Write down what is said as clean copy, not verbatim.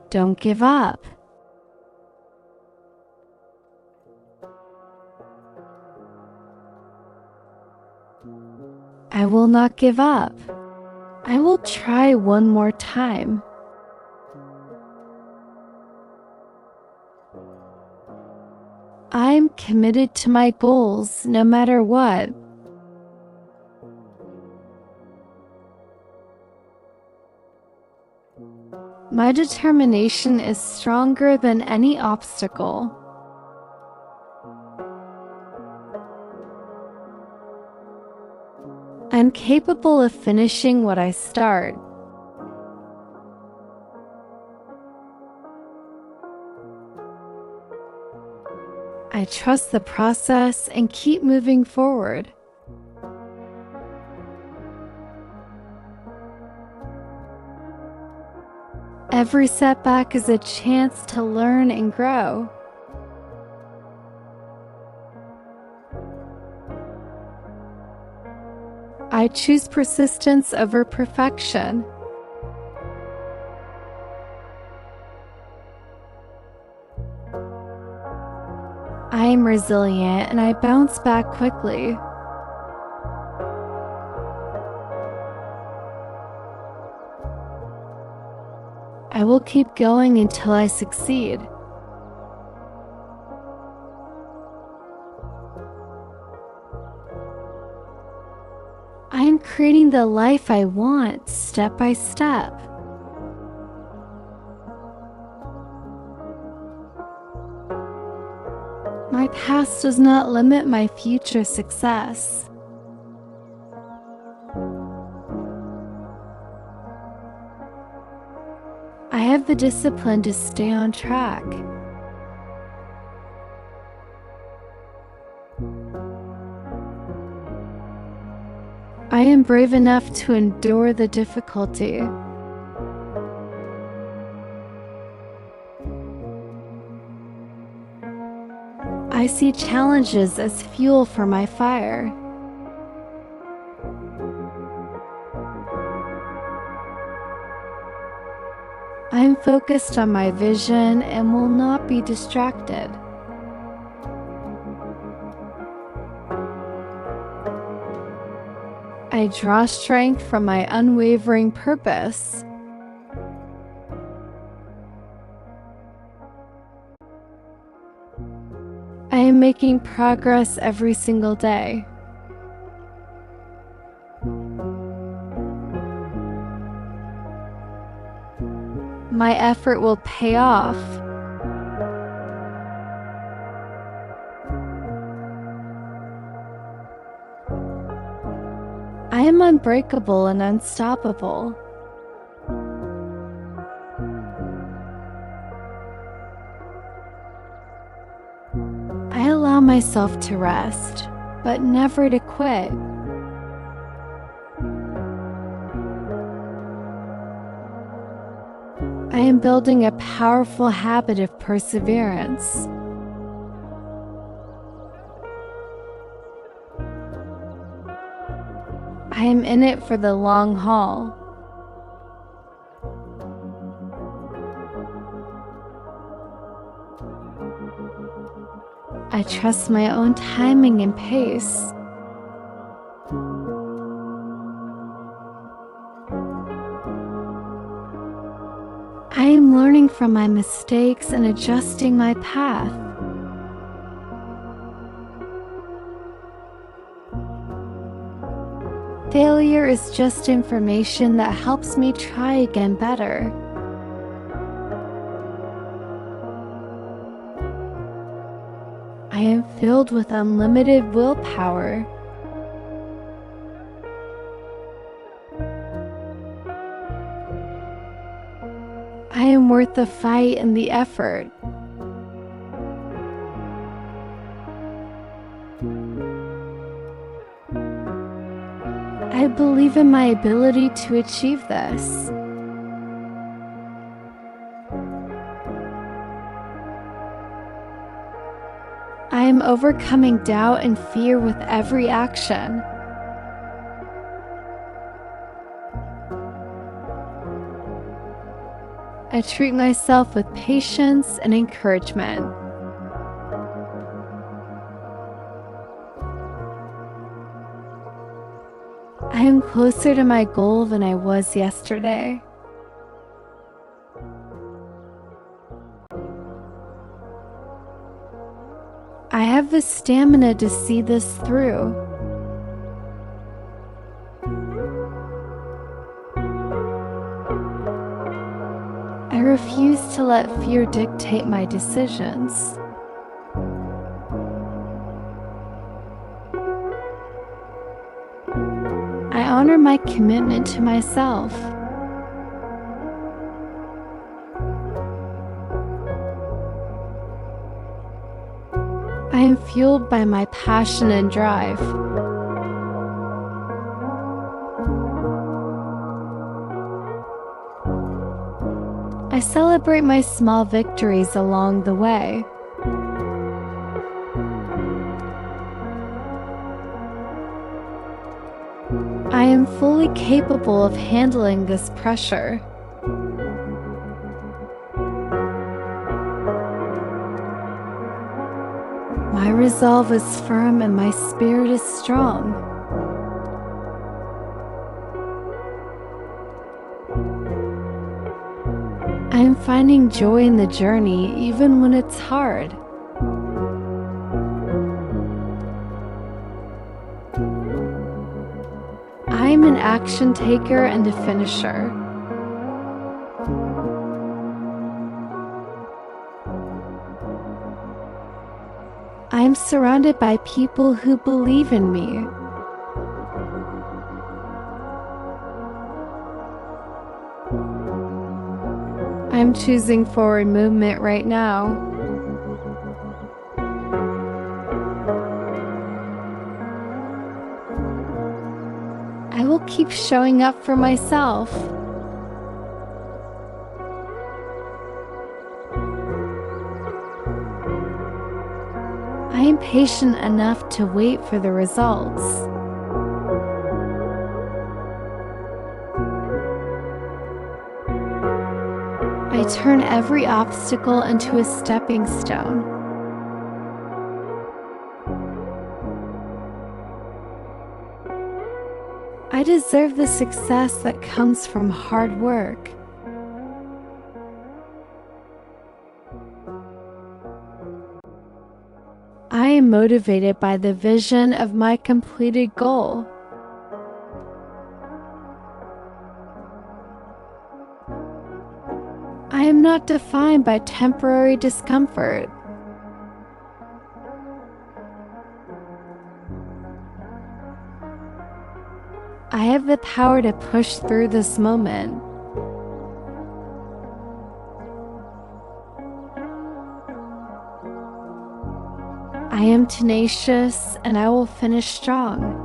Don't give up. I will not give up. I will try one more time. I'm committed to my goals no matter what. My determination is stronger than any obstacle. I'm capable of finishing what I start. I trust the process and keep moving forward. Every setback is a chance to learn and grow. I choose persistence over perfection. I am resilient and I bounce back quickly. I will keep going until I succeed. I am creating the life I want step by step. My past does not limit my future success. I have the discipline to stay on track. I am brave enough to endure the difficulty. I see challenges as fuel for my fire. I am focused on my vision and will not be distracted. I draw strength from my unwavering purpose. I am making progress every single day. My effort will pay off. I am unbreakable and unstoppable. I allow myself to rest, but never to quit. I am building a powerful habit of perseverance. I am in it for the long haul. I trust my own timing and pace. I am learning from my mistakes and adjusting my path. Failure is just information that helps me try again better. I am filled with unlimited willpower. I am worth the fight and the effort. I believe in my ability to achieve this. I am overcoming doubt and fear with every action. I treat myself with patience and encouragement. I am closer to my goal than I was yesterday. I have the stamina to see this through. I refuse to let fear dictate my decisions. I honor my commitment to myself. I am fueled by my passion and drive. I celebrate my small victories along the way. I am fully capable of handling this pressure. My resolve is firm and my spirit is strong. I am finding joy in the journey even when it's hard. I am an action taker and a finisher. I am surrounded by people who believe in me. I am choosing forward movement right now. I will keep showing up for myself. I am patient enough to wait for the results. I turn every obstacle into a stepping stone. I deserve the success that comes from hard work. I am motivated by the vision of my completed goal. I am not defined by temporary discomfort. I have the power to push through this moment. I am tenacious and I will finish strong.